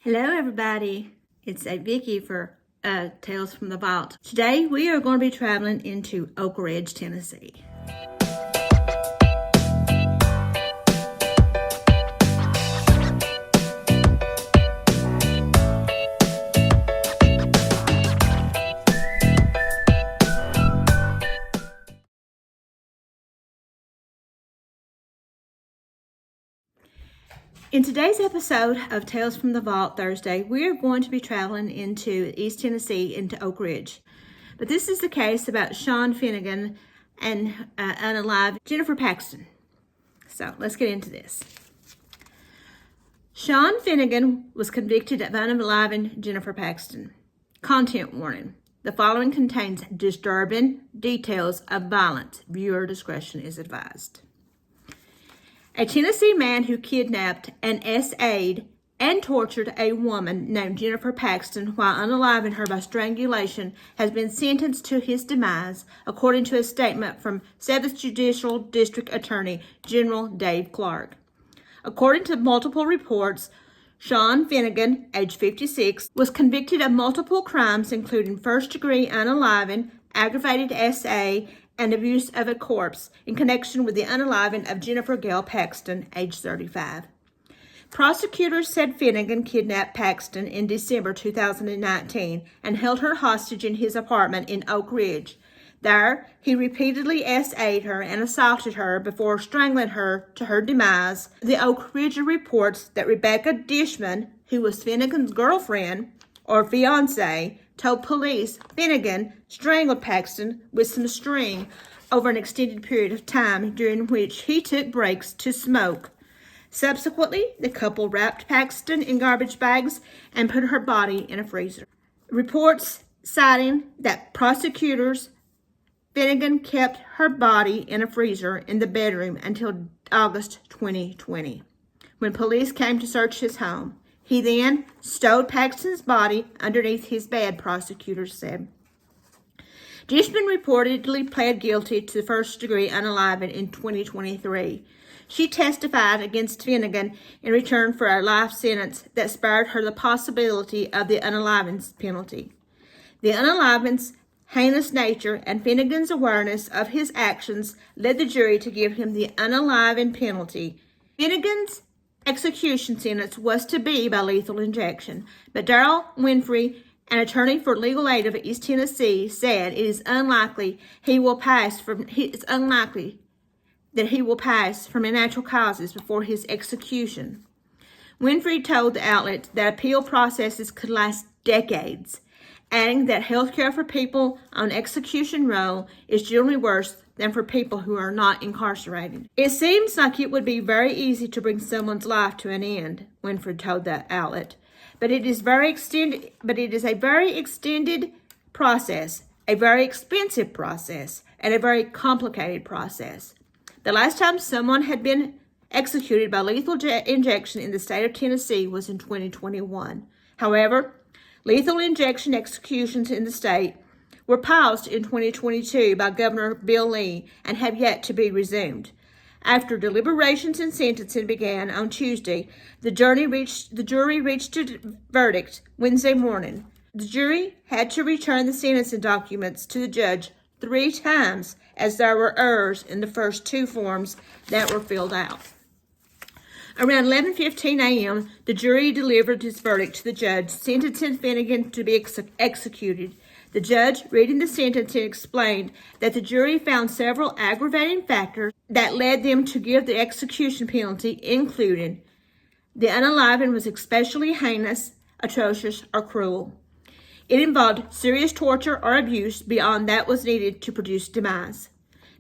Hello everybody, it's Vicky for Tales from the Vault. Today we are going to be traveling into Oak Ridge, Tennessee. In today's episode of Tales from the Vault Thursday, we are going to be traveling into East Tennessee, into Oak Ridge. But this is the case about Sean Finnegan and unalive Jennifer Paxton. So let's get into this. Sean Finnegan was convicted of unaliving Jennifer Paxton. Content warning. The following contains disturbing details of violence. Viewer discretion is advised. A Tennessee man who kidnapped and SA'd and tortured a woman named Jennifer Paxton while unaliving her by strangulation has been sentenced to his demise, according to a statement from 7th Judicial District Attorney General Dave Clark. According to multiple reports, Sean Finnegan, age 56, was convicted of multiple crimes including first-degree unaliving, aggravated SA, and abuse of a corpse in connection with the unaliving of Jennifer Gail Paxton, age 35. Prosecutors said Finnegan kidnapped Paxton in December 2019 and held her hostage in his apartment in Oak Ridge. There, he repeatedly SA'd her and assaulted her before strangling her to her demise. The Oak Ridge reports that Rebecca Dishman, who was Finnegan's girlfriend or fiancée, told police Finnegan strangled Paxton with some string over an extended period of time during which he took breaks to smoke. Subsequently, the couple wrapped Paxton in garbage bags and put her body in a freezer. Reports citing that prosecutors Finnegan kept her body in a freezer in the bedroom until August 2020, when police came to search his home. He then stowed Paxton's body underneath his bed, prosecutors said. Dishman reportedly pled guilty to first-degree unaliving in 2023. She testified against Finnegan in return for a life sentence that spared her the possibility of the unaliving penalty. The unaliving's heinous nature and Finnegan's awareness of his actions led the jury to give him the unaliving penalty. Finnegan's execution sentence was to be by lethal injection, but Darrell Winfrey, an attorney for legal aid of East Tennessee, said it is unlikely that he will pass from natural causes before his execution. Winfrey told the outlet that appeal processes could last decades, adding that health care for people on execution row is generally worse than for people who are not incarcerated. It seems like it would be very easy to bring someone's life to an end, Winfrey told the outlet. But it is a very extended process, a very expensive process, and a very complicated process. The last time someone had been executed by lethal injection in the state of Tennessee was in 2021. However, lethal injection executions in the state were paused in 2022 by Governor Bill Lee and have yet to be resumed. After deliberations and sentencing began on Tuesday, the jury reached a verdict Wednesday morning. The jury had to return the sentencing documents to the judge 3 times as there were errors in the first 2 forms that were filled out. Around 11:15 a.m., the jury delivered its verdict to the judge, sentencing Finnegan to be executed. The judge, reading the sentencing, explained that the jury found several aggravating factors that led them to give the execution penalty, including the unaliving was especially heinous, atrocious, or cruel. It involved serious torture or abuse beyond that was needed to produce demise.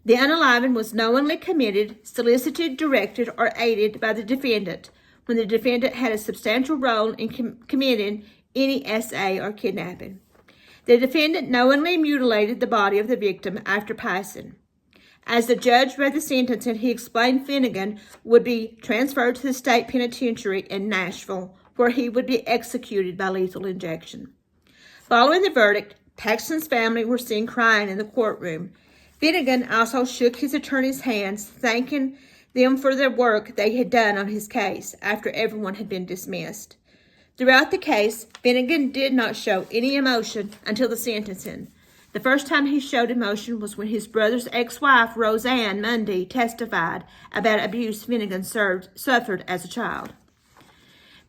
The unaliving was knowingly committed, solicited, directed, or aided by the defendant when the defendant had a substantial role in committing any SA or kidnapping. The defendant knowingly mutilated the body of the victim after passing. As the judge read the sentence, he explained Finnegan would be transferred to the state penitentiary in Nashville, where he would be executed by lethal injection. Following the verdict, Paxton's family were seen crying in the courtroom. Finnegan also shook his attorney's hands, thanking them for the work they had done on his case after everyone had been dismissed. Throughout the case, Finnegan did not show any emotion until the sentencing. The first time he showed emotion was when his brother's ex-wife, Roseanne Mundy, testified about abuse Finnegan suffered as a child.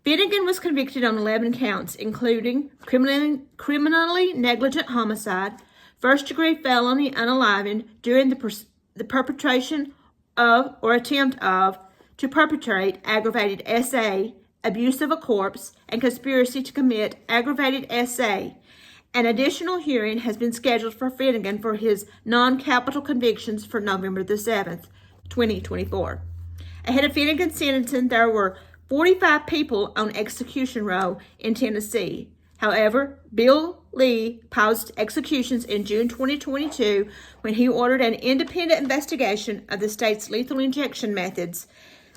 Finnegan was convicted on 11 counts, including criminally negligent homicide, first-degree felony unaliving during the perpetration of or attempt of to perpetrate aggravated SA, abuse of a corpse, and conspiracy to commit aggravated SA. An additional hearing has been scheduled for Finnegan for his non-capital convictions for November the 7th, 2024. Ahead of Finnegan's sentencing, there were 45 people on execution row in Tennessee. However, Bill Lee paused executions in June 2022 when he ordered an independent investigation of the state's lethal injection methods.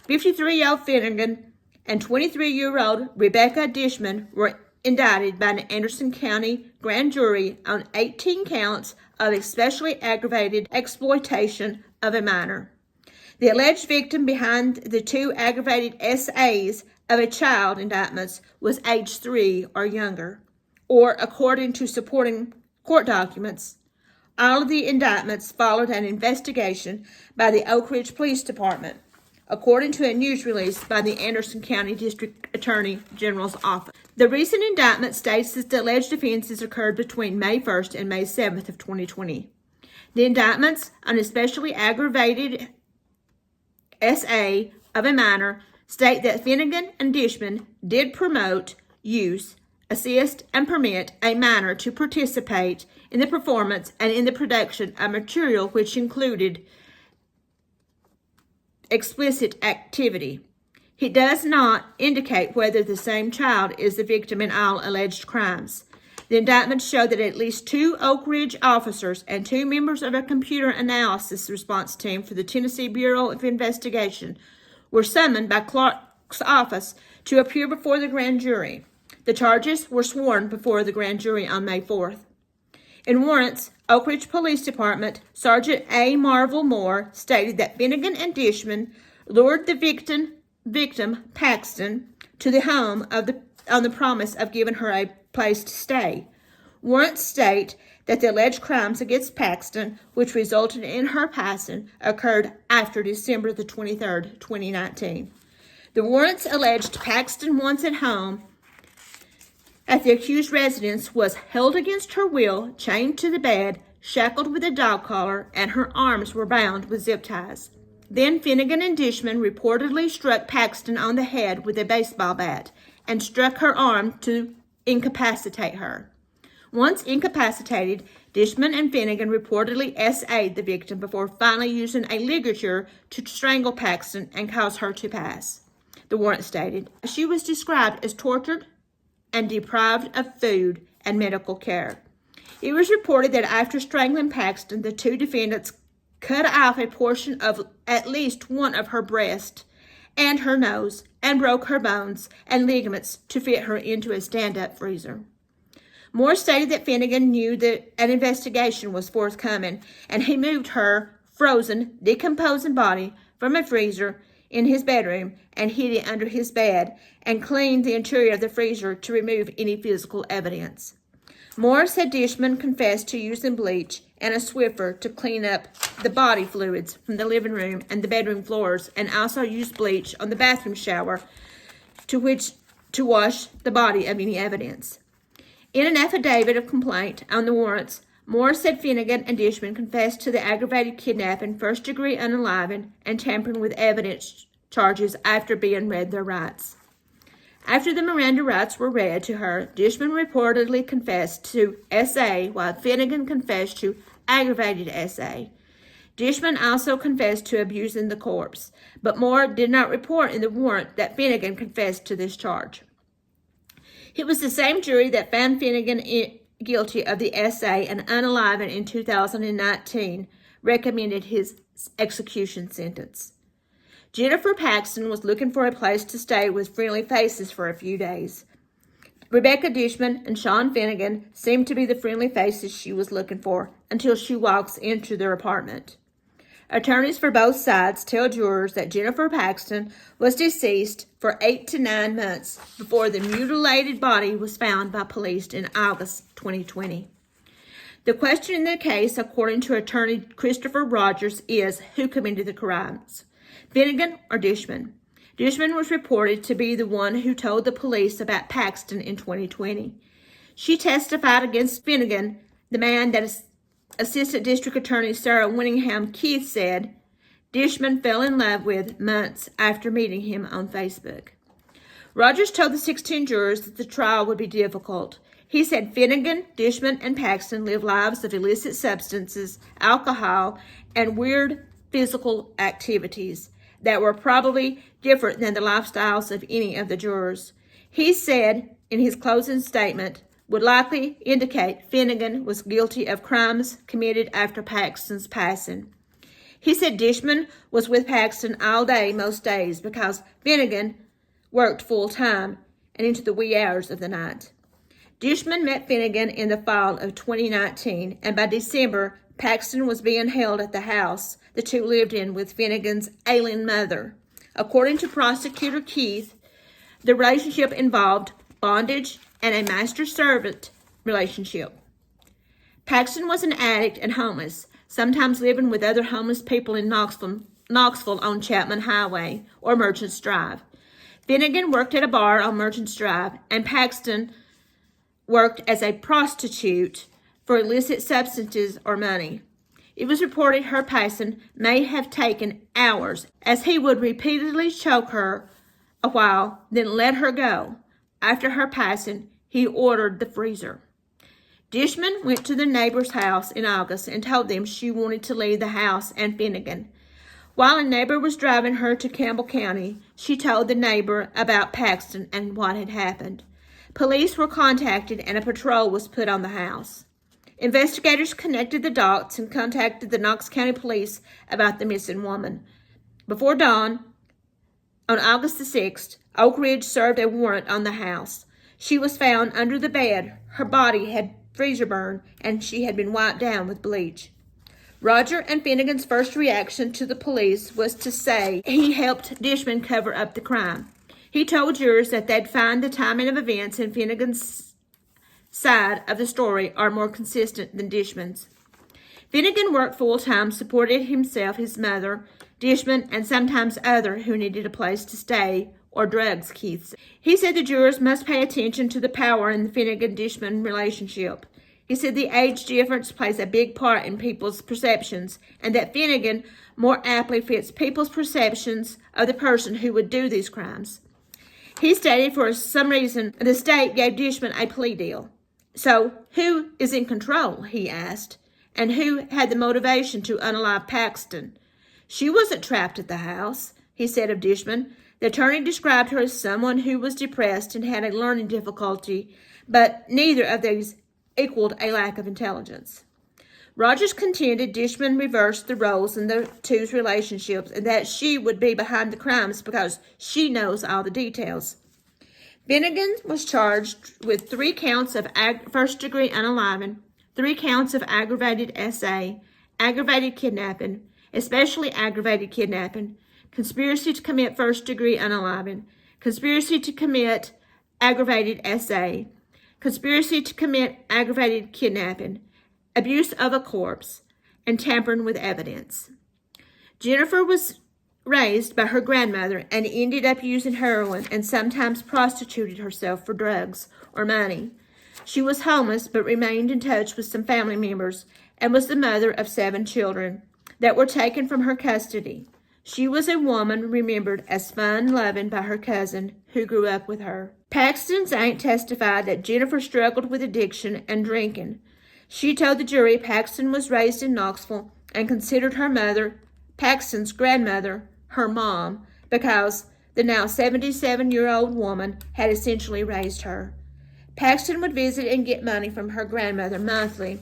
53-year-old Finnegan and 23-year-old Rebecca Dishman were indicted by an Anderson County grand jury on 18 counts of especially aggravated exploitation of a minor. The alleged victim behind the two aggravated SAs of a child indictments was age 3 or younger, or according to supporting court documents. All of the indictments followed an investigation by the Oak Ridge Police Department, according to a news release by the Anderson County District Attorney General's office. The recent indictment states that the alleged offenses occurred between May 1st and May 7th of 2020. The indictments on especially aggravated SA of a minor state that Finnegan and Dishman did promote, use, assist, and permit a minor to participate in the performance and in the production of material which included explicit activity. It does not indicate whether the same child is the victim in all alleged crimes. The indictments show that at least 2 Oak Ridge officers and 2 members of a computer analysis response team for the Tennessee Bureau of Investigation were summoned by Clark's office to appear before the grand jury. The charges were sworn before the grand jury on May 4th. In warrants, Oak Ridge Police Department Sergeant A. Marvel Moore stated that Finnegan and Dishman lured the victim Paxton to the home on the promise of giving her a place to stay. Warrants state that the alleged crimes against Paxton, which resulted in her passing, occurred after December the 23rd, 2019. The warrants alleged Paxton, once at home at the accused residence, was held against her will, chained to the bed, shackled with a dog collar, and her arms were bound with zip ties. Then Finnegan and Dishman reportedly struck Paxton on the head with a baseball bat and struck her arm to incapacitate her. Once incapacitated, Dishman and Finnegan reportedly SA'd the victim before finally using a ligature to strangle Paxton and cause her to pass. The warrant stated she was described as tortured and deprived of food and medical care. It was reported that after strangling Paxton, the 2 defendants cut off a portion of at least one of her breast and her nose and broke her bones and ligaments to fit her into a stand-up freezer. Moore stated that Finnegan knew that an investigation was forthcoming, and he moved her frozen, decomposing body from a freezer in his bedroom and hid it under his bed and cleaned the interior of the freezer to remove any physical evidence. Moore said Dishman confessed to using bleach and a Swiffer to clean up the body fluids from the living room and the bedroom floors, and also used bleach on the bathroom shower to wash the body of any evidence. In an affidavit of complaint on the warrants, Moore said Finnegan and Dishman confessed to the aggravated kidnapping, first-degree unaliving, and tampering with evidence charges after being read their rights. After the Miranda rights were read to her, Dishman reportedly confessed to SA, while Finnegan confessed to aggravated SA. Dishman also confessed to abusing the corpse, but Moore did not report in the warrant that Finnegan confessed to this charge. It was the same jury that found Finnegan guilty of the SA and unaliving in 2019 recommended his execution sentence. Jennifer Paxton was looking for a place to stay with friendly faces for a few days. Rebecca Dishman and Sean Finnegan seemed to be the friendly faces she was looking for until she walks into their apartment. Attorneys for both sides tell jurors that Jennifer Paxton was deceased for 8 to 9 months before the mutilated body was found by police in August 2020. The question in the case, according to attorney Christopher Rogers, is who committed the crimes, Finnegan or Dishman? Dishman was reported to be the one who told the police about Paxton in 2020. She testified against Finnegan, the man that Assistant District Attorney Sarah Winningham Keith said Dishman fell in love with months after meeting him on Facebook. Rogers told the 16 jurors that the trial would be difficult. He said Finnegan, Dishman, and Paxton lived lives of illicit substances, alcohol, and weird physical activities that were probably different than the lifestyles of any of the jurors. He said in his closing statement, would likely indicate Finnegan was guilty of crimes committed after Paxton's passing. He said Dishman was with Paxton all day most days because Finnegan worked full-time and into the wee hours of the night. Dishman met Finnegan in the fall of 2019, and by December, Paxton was being held at the house the two lived in with Finnegan's ailing mother. According to prosecutor Keith, the relationship involved bondage and a master-servant relationship. Paxton was an addict and homeless, sometimes living with other homeless people in Knoxville on Chapman Highway or Merchants Drive. Finnegan worked at a bar on Merchants Drive, and Paxton worked as a prostitute for illicit substances or money. It was reported her passing may have taken hours, as he would repeatedly choke her a while, then let her go. After her passing, he ordered the freezer. Dishman went to the neighbor's house in August and told them she wanted to leave the house and Finnegan. While a neighbor was driving her to Campbell County, she told the neighbor about Paxton and what had happened. Police were contacted and a patrol was put on the house. Investigators connected the dots and contacted the Knox County Police about the missing woman. Before dawn, on August the 6th, Oak Ridge served a warrant on the house. She was found under the bed. Her body had freezer burn, and she had been wiped down with bleach. Roger and Finnegan's first reaction to the police was to say he helped Dishman cover up the crime. He told jurors that they'd find the timing of events in Finnegan's side of the story are more consistent than Dishman's. Finnegan worked full-time, supported himself, his mother, Dishman, and sometimes other who needed a place to stay or drugs, Keith said. He said the jurors must pay attention to the power in the Finnegan-Dishman relationship. He said the age difference plays a big part in people's perceptions, and that Finnegan more aptly fits people's perceptions of the person who would do these crimes. He stated for some reason the state gave Dishman a plea deal. So who is in control, he asked, and who had the motivation to unalive Paxton? She wasn't trapped at the house, he said of Dishman. The attorney described her as someone who was depressed and had a learning difficulty, but neither of these equaled a lack of intelligence. Rogers contended Dishman reversed the roles in the two's relationships and that she would be behind the crimes because she knows all the details. Finnegan was charged with 3 counts of first-degree unaliving, 3 counts of aggravated SA, aggravated kidnapping, especially aggravated kidnapping, conspiracy to commit first-degree unaliving, conspiracy to commit aggravated SA, conspiracy to commit aggravated kidnapping, abuse of a corpse, and tampering with evidence. Jennifer was raised by her grandmother and ended up using heroin and sometimes prostituted herself for drugs or money. She was homeless but remained in touch with some family members and was the mother of 7 children that were taken from her custody. She was a woman remembered as fun-loving by her cousin who grew up with her. Paxton's aunt testified that Jennifer struggled with addiction and drinking. She told the jury Paxton was raised in Knoxville and considered her mother, Paxton's grandmother, her mom, because the now 77-year-old woman had essentially raised her. Paxton would visit and get money from her grandmother monthly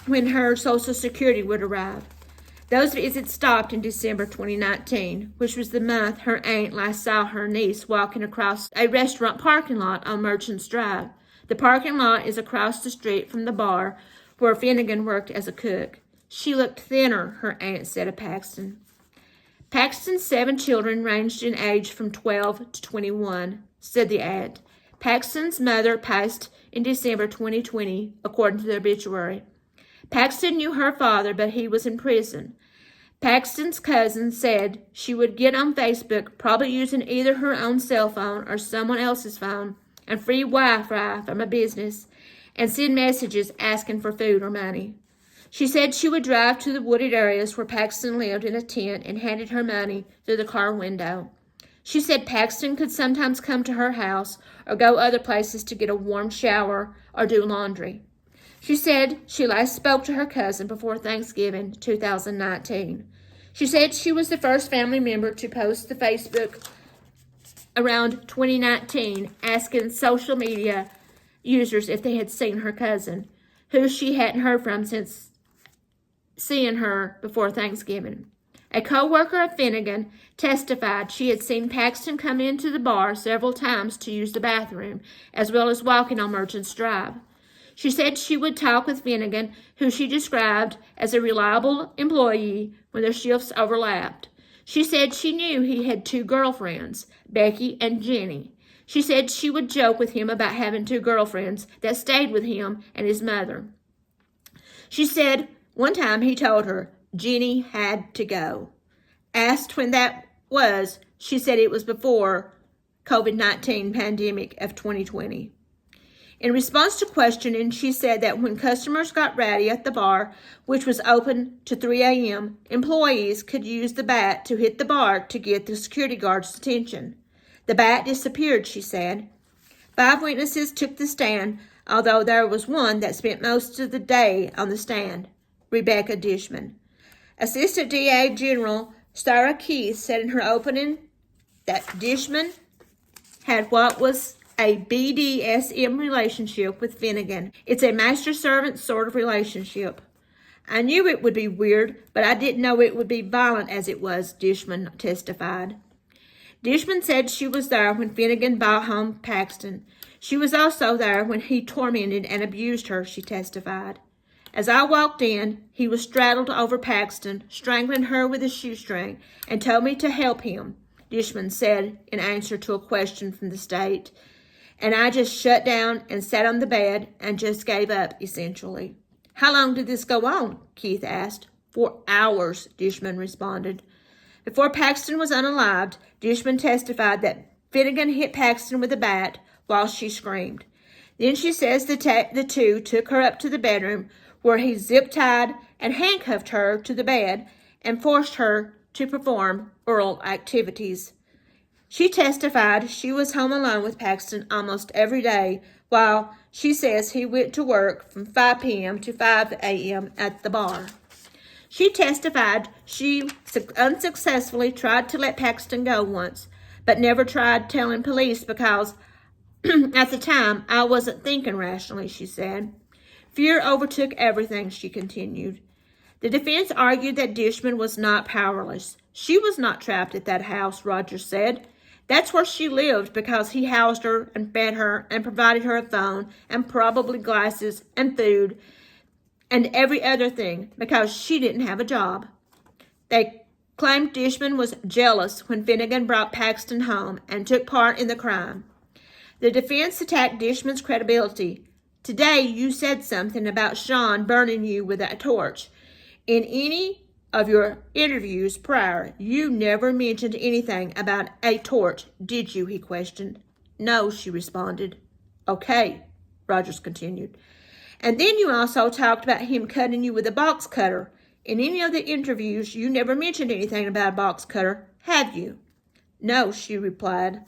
when her Social Security would arrive. Those visits stopped in December 2019, which was the month her aunt last saw her niece walking across a restaurant parking lot on Merchants Drive. The parking lot is across the street from the bar where Finnegan worked as a cook. She looked thinner, her aunt said of Paxton. Paxton's 7 children ranged in age from 12 to 21, said the aunt. Paxton's mother passed in December 2020, according to the obituary. Paxton knew her father, but he was in prison. Paxton's cousin said she would get on Facebook, probably using either her own cell phone or someone else's phone, and free Wi-Fi from a business, and send messages asking for food or money. She said she would drive to the wooded areas where Paxton lived in a tent and handed her money through the car window. She said Paxton could sometimes come to her house or go other places to get a warm shower or do laundry. She said she last spoke to her cousin before Thanksgiving 2019. She said she was the first family member to post to Facebook around 2019 asking social media users if they had seen her cousin, who she hadn't heard from since seeing her before Thanksgiving. A co-worker of Finnegan testified she had seen Paxton come into the bar several times to use the bathroom, as well as walking on Merchants Drive. She said she would talk with Finnegan, who she described as a reliable employee when their shifts overlapped. She said she knew he had 2 girlfriends, Becky and Jenny. She said she would joke with him about having 2 girlfriends that stayed with him and his mother. She said one time he told her Jenny had to go. Asked when that was, she said it was before COVID-19 pandemic of 2020. In response to questioning, she said that when customers got rowdy at the bar, which was open to 3 a.m., employees could use the bat to hit the bar to get the security guard's attention. The bat disappeared, she said. 5 witnesses took the stand, although there was one that spent most of the day on the stand, Rebecca Dishman. Assistant DA General Sarah Keith said in her opening that Dishman had what was a BDSM relationship with Finnegan. It's a master-servant sort of relationship. I knew it would be weird, but I didn't know it would be violent as it was, Dishman testified. Dishman said she was there when Finnegan brought home Paxton. She was also there when he tormented and abused her, she testified. As I walked in, he was straddled over Paxton, strangling her with a shoestring, and told me to help him, Dishman said in answer to a question from the state. And I just shut down and sat on the bed and just gave up, essentially. How long did this go on? Keith asked. For hours, Dishman responded. Before Paxton was unalived, Dishman testified that Finnegan hit Paxton with a bat while she screamed. Then she says the two took her up to the bedroom where he zip-tied and handcuffed her to the bed and forced her to perform oral activities. She testified she was home alone with Paxton almost every day, while she says he went to work from 5 p.m. to 5 a.m. at the bar. She testified she unsuccessfully tried to let Paxton go once, but never tried telling police because at the time I wasn't thinking rationally, she said. Fear overtook everything, she continued. The defense argued that Dishman was not powerless. She was not trapped at that house, Rogers said. That's where she lived because he housed her and fed her and provided her a phone and probably glasses and food and every other thing because she didn't have a job. They claimed Dishman was jealous when Finnegan brought Paxton home and took part in the crime. The defense attacked Dishman's credibility. Today you said something about Sean burning you with a torch. In any of your interviews prior, you never mentioned anything about a torch, did you? He questioned. No, she responded. Okay, Rogers continued. And then you also talked about him cutting you with a box cutter. In any of the interviews, you never mentioned anything about a box cutter, have you? No, she replied.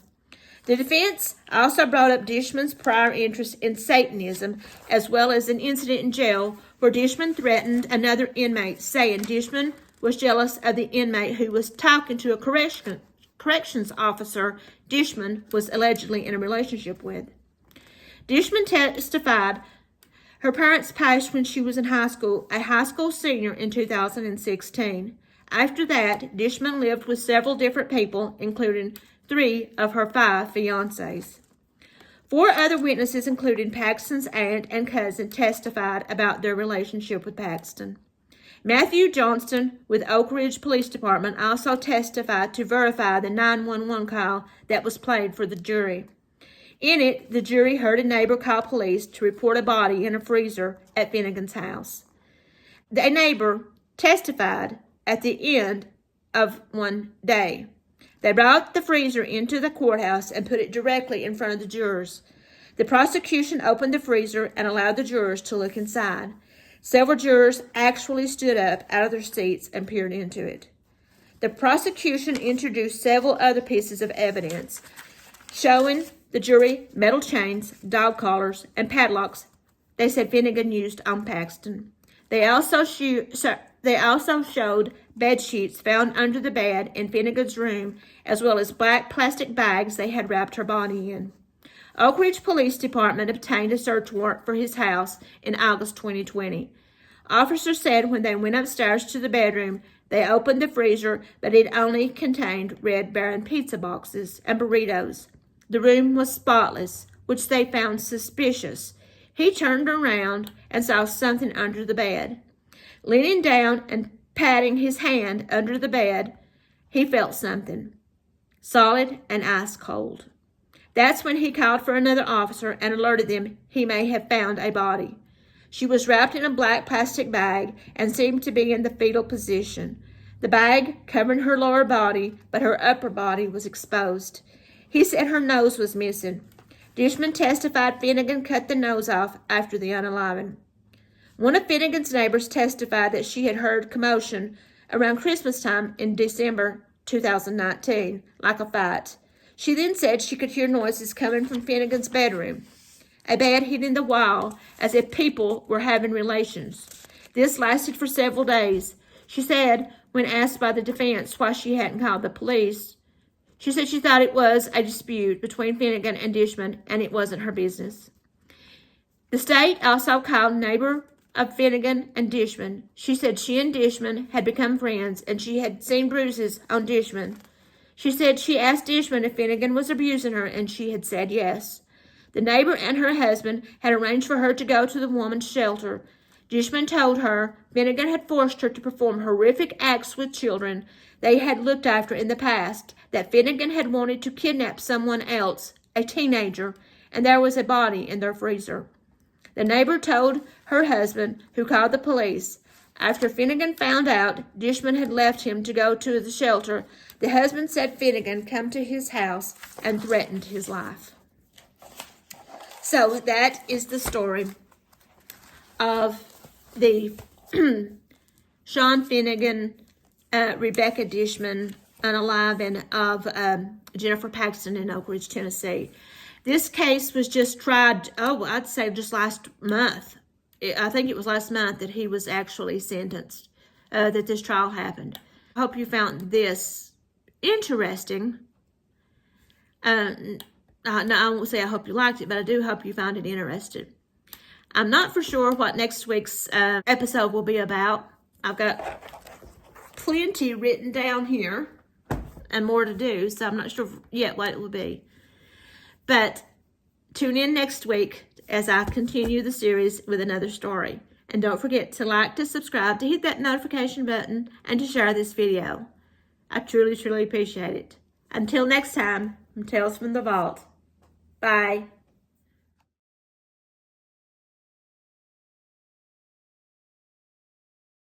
The defense also brought up Dishman's prior interest in Satanism, as well as an incident in jail where Dishman threatened another inmate, saying Dishman was jealous of the inmate who was talking to a corrections officer Dishman was allegedly in a relationship with. Dishman testified her parents passed when she was in high school, a high school senior in 2016. After that, Dishman lived with several different people, including 3 of her 5 fiancés. 4 other witnesses, including Paxton's aunt and cousin, testified about their relationship with Paxton. Matthew Johnston with Oak Ridge Police Department also testified to verify the 911 call that was played for the jury. In it, the jury heard a neighbor call police to report a body in a freezer at Finnegan's house. The neighbor testified at the end of one day. They brought the freezer into the courthouse and put it directly in front of the jurors. The prosecution opened the freezer and allowed the jurors to look inside. Several jurors actually stood up out of their seats and peered into it. The prosecution introduced several other pieces of evidence showing the jury metal chains, dog collars, and padlocks they said Finnegan used on Paxton. They also showed bed sheets found under the bed in Finnegan's room, as well as black plastic bags they had wrapped her body in. Oak Ridge Police Department obtained a search warrant for his house in August 2020. Officers said when they went upstairs to the bedroom, they opened the freezer, but it only contained Red Baron pizza boxes and burritos. The room was spotless, which they found suspicious. He turned around and saw something under the bed. Leaning down and patting his hand under the bed, he felt something, solid and ice cold. That's when he called for another officer and alerted them he may have found a body. She was wrapped in a black plastic bag and seemed to be in the fetal position. The bag covered her lower body, but her upper body was exposed. He said her nose was missing. Dishman testified Finnegan cut the nose off after the unaliving. One of Finnegan's neighbors testified that she had heard commotion around Christmas time in December 2019, like a fight. She then said she could hear noises coming from Finnegan's bedroom, a bed hitting the wall as if people were having relations. This lasted for several days. She said, when asked by the defense why she hadn't called the police, she said she thought it was a dispute between Finnegan and Dishman and it wasn't her business. The state also called neighbor of Finnegan and Dishman. She said she and Dishman had become friends and she had seen bruises on Dishman. She said she asked Dishman if Finnegan was abusing her, and she had said yes. The neighbor and her husband had arranged for her to go to the woman's shelter. Dishman told her Finnegan had forced her to perform horrific acts with children they had looked after in the past, that Finnegan had wanted to kidnap someone else, a teenager, and there was a body in their freezer. The neighbor told her husband, who called the police. After Finnegan found out Dishman had left him to go to the shelter, the husband said Finnegan come to his house and threatened his life. So that is the story of the Sean Finnegan, Rebecca Dishman unaliving of Jennifer Paxton in Oak Ridge, Tennessee. This case was just tried, I'd say just last month. I think it was last month that he was actually sentenced, that this trial happened. I hope you found this interesting. No, I won't say I hope you liked it, but I do hope you found it interesting. I'm not for sure what next week's episode will be about. I've got plenty written down here and more to do, so I'm not sure yet what it will be. But tune in next week as I continue the series with another story. And don't forget to like, to subscribe, to hit that notification button, and to share this video. I truly, truly appreciate it. Until next time, from Tales from the Vault. Bye.